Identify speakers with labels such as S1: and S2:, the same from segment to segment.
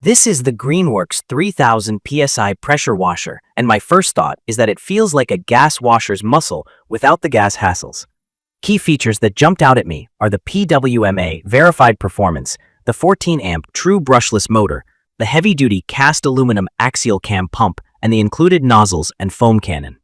S1: This is the Greenworks 3000 PSI Pressure Washer, and my first thought is that it feels like a gas washer's muscle without the gas hassles. Key features that jumped out at me are the PWMA verified performance, the 14-amp TruBrushless motor, the heavy-duty cast aluminum axial cam pump, and the included nozzles and foam cannon.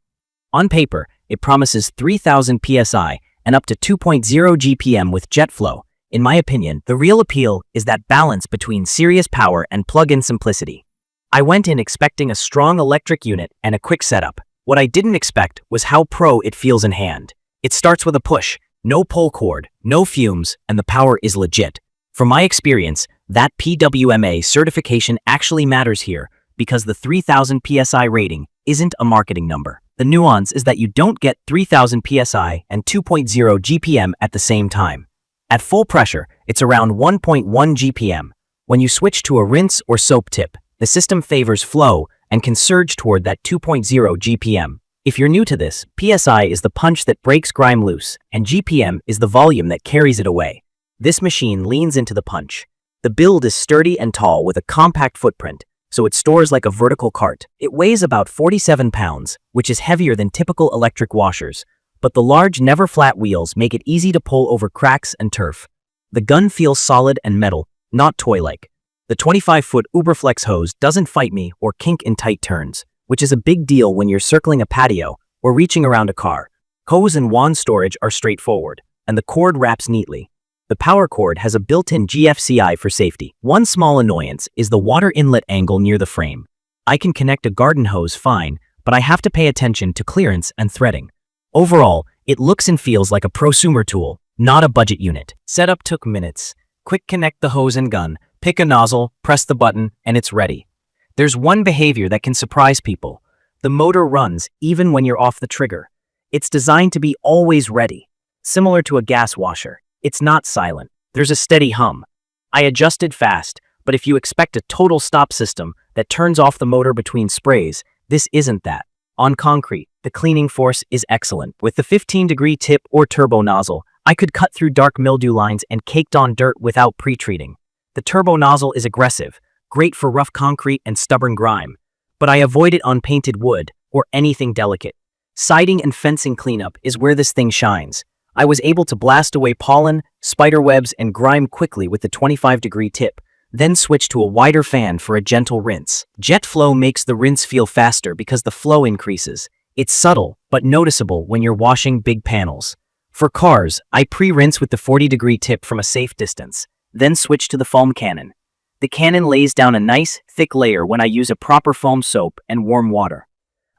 S1: On paper, it promises 3000 PSI and up to 2.0 GPM with jet flow. In my opinion, the real appeal is that balance between serious power and plug-in simplicity. I went in expecting a strong electric unit and a quick setup. What I didn't expect was how pro it feels in hand. It starts with a push, no pull cord, no fumes, and the power is legit. From my experience, that PWMA certification actually matters here because the 3000 PSI rating isn't a marketing number. The nuance is that you don't get 3000 PSI and 2.0 GPM at the same time. At full pressure, it's around 1.1 GPM. When you switch to a rinse or soap tip, the system favors flow and can surge toward that 2.0 GPM. If you're new to this, PSI is the punch that breaks grime loose, and GPM is the volume that carries it away. This machine leans into the punch. The build is sturdy and tall with a compact footprint, so it stores like a vertical cart. It weighs about 47 pounds, which is heavier than typical electric washers, but the large, never-flat wheels make it easy to pull over cracks and turf. The gun feels solid and metal, not toy-like. The 25-foot Uberflex hose doesn't fight me or kink in tight turns, which is a big deal when you're circling a patio or reaching around a car. Hose and wand storage are straightforward, and the cord wraps neatly. The power cord has a built-in GFCI for safety. One small annoyance is the water inlet angle near the frame. I can connect a garden hose fine, but I have to pay attention to clearance and threading. Overall, it looks and feels like a prosumer tool, not a budget unit. Setup took minutes. Quick connect the hose and gun, pick a nozzle, press the button, and it's ready. There's one behavior that can surprise people. The motor runs even when you're off the trigger. It's designed to be always ready. Similar to a gas washer, it's not silent. There's a steady hum. I adjusted fast, but if you expect a total stop system that turns off the motor between sprays, this isn't that. On concrete, the cleaning force is excellent. With the 15-degree tip or turbo nozzle, I could cut through dark mildew lines and caked on dirt without pre-treating. The turbo nozzle is aggressive, great for rough concrete and stubborn grime, but I avoid it on painted wood or anything delicate. Siding and fencing cleanup is where this thing shines. I was able to blast away pollen, spiderwebs, and grime quickly with the 25-degree tip, then switch to a wider fan for a gentle rinse. Jet flow makes the rinse feel faster because the flow increases. It's subtle, but noticeable when you're washing big panels. For cars, I pre-rinse with the 40-degree tip from a safe distance, then switch to the foam cannon. The cannon lays down a nice, thick layer when I use a proper foam soap and warm water.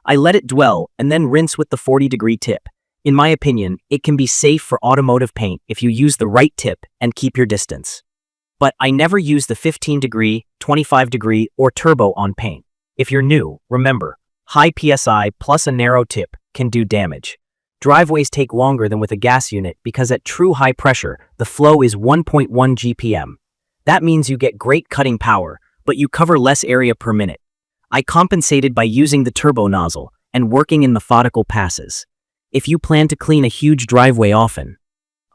S1: I let it dwell and then rinse with the 40-degree tip. In my opinion, it can be safe for automotive paint if you use the right tip and keep your distance. But I never use the 15-degree, 25-degree, or turbo on paint. If you're new, remember, high PSI plus a narrow tip can do damage. Driveways take longer than with a gas unit because at true high pressure, the flow is 1.1 GPM. That means you get great cutting power, but you cover less area per minute. I compensated by using the turbo nozzle and working in methodical passes. If you plan to clean a huge driveway often,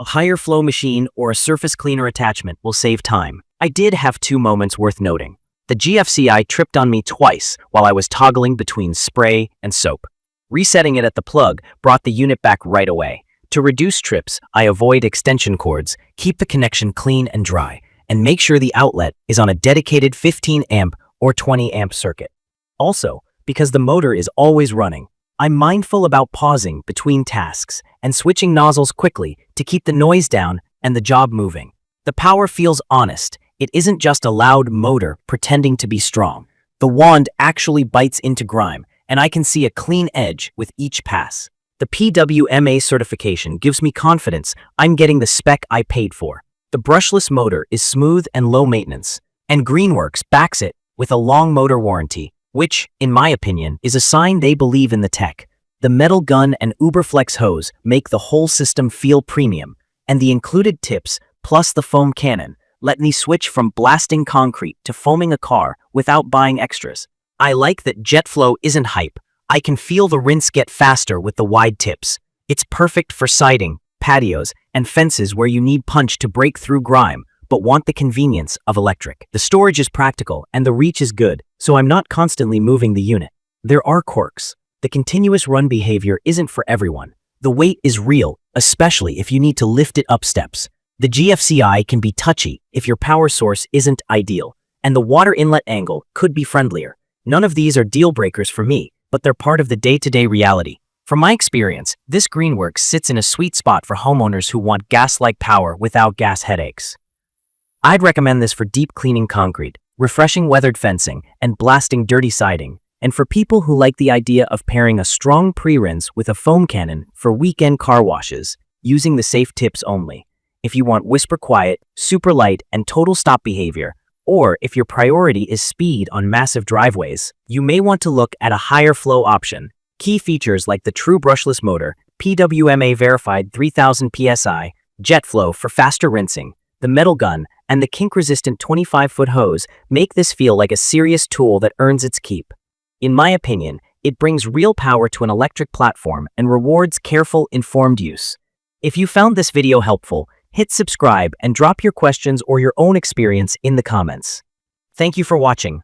S1: a higher flow machine or a surface cleaner attachment will save time. I did have two moments worth noting. The GFCI tripped on me twice while I was toggling between spray and soap. Resetting it at the plug brought the unit back right away. To reduce trips, I avoid extension cords, keep the connection clean and dry, and make sure the outlet is on a dedicated 15-amp or 20-amp circuit. Also, because the motor is always running, I'm mindful about pausing between tasks and switching nozzles quickly to keep the noise down and the job moving. The power feels honest. It isn't just a loud motor pretending to be strong. The wand actually bites into grime, and I can see a clean edge with each pass. The PWMA certification gives me confidence I'm getting the spec I paid for. The brushless motor is smooth and low maintenance, and Greenworks backs it with a long motor warranty, which, in my opinion, is a sign they believe in the tech. The metal gun and Uberflex hose make the whole system feel premium, and the included tips, plus the foam cannon, let me switch from blasting concrete to foaming a car without buying extras. I like that jet flow isn't hype. I can feel the rinse get faster with the wide tips. It's perfect for siding, patios, and fences where you need punch to break through grime, but want the convenience of electric. The storage is practical and the reach is good, so I'm not constantly moving the unit. There are quirks. The continuous run behavior isn't for everyone. The weight is real, especially if you need to lift it up steps. The GFCI can be touchy if your power source isn't ideal, and the water inlet angle could be friendlier. None of these are deal breakers for me, but they're part of the day-to-day reality. From my experience, this Greenworks sits in a sweet spot for homeowners who want gas-like power without gas headaches. I'd recommend this for deep cleaning concrete, refreshing weathered fencing, and blasting dirty siding, and for people who like the idea of pairing a strong pre-rinse with a foam cannon for weekend car washes, using the safe tips only. If you want whisper quiet, super light, and total stop behavior, or if your priority is speed on massive driveways, you may want to look at a higher flow option. Key features like the TruBrushless motor, PWMA verified 3000 PSI, jet flow for faster rinsing, the metal gun, and the kink-resistant 25-foot hose make this feel like a serious tool that earns its keep. In my opinion, it brings real power to an electric platform and rewards careful, informed use. If you found this video helpful, hit subscribe and drop your questions or your own experience in the comments. Thank you for watching.